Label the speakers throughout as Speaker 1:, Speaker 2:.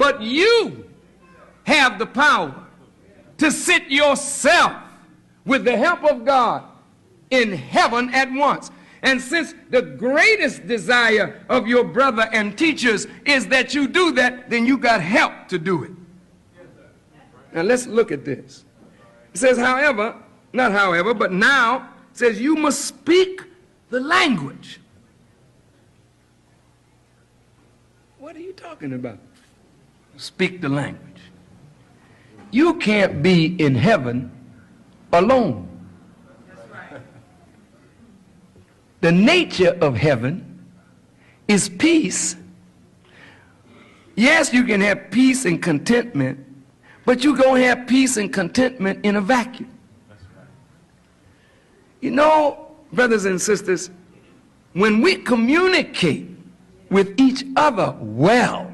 Speaker 1: but you have the power to sit yourself with the help of God in heaven at once. And since the greatest desire of your brother and teachers is that you do that, then you got help to do it. Now let's look at this. It says, however, not however, but now, it says you must speak the language. What are you talking about? Speak the language. You can't be in heaven alone. The nature of heaven is peace. Yes, you can have peace and contentment, but you're going to have peace and contentment in a vacuum. You know, brothers and sisters, when we communicate with each other well,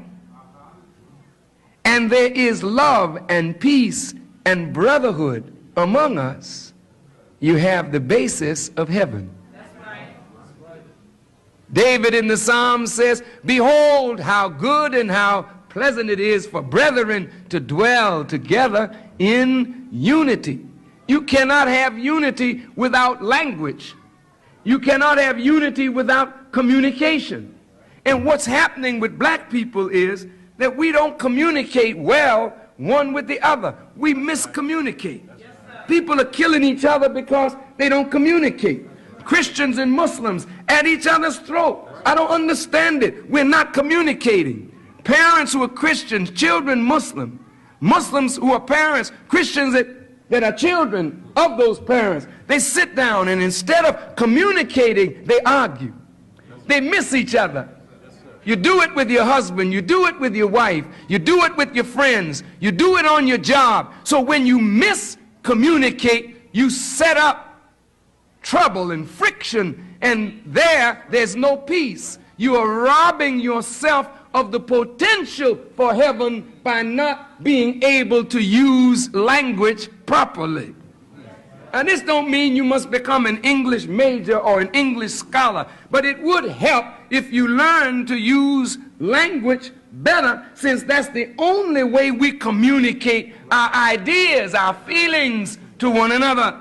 Speaker 1: and there is love and peace and brotherhood among us, you have the basis of heaven. David in the Psalm says, behold how good and how pleasant it is for brethren to dwell together in unity. You cannot have unity without language. You cannot have unity without communication. And what's happening with black people is that we don't communicate well one with the other. We miscommunicate. People are killing each other because they don't communicate. Christians and Muslims at each other's throat. I don't understand it. We're not communicating. Parents who are Christians, children Muslim, Muslims who are parents, Christians that are children of those parents, they sit down and instead of communicating, they argue. They miss each other. You do it with your husband, you do it with your wife, you do it with your friends, you do it on your job. So when you miscommunicate, you set up trouble and friction, and there's no peace. You are robbing yourself of the potential for heaven by not being able to use language properly. And this don't mean you must become an English major or an English scholar, but it would help if you learn to use language better, since that's the only way we communicate our ideas, our feelings to one another.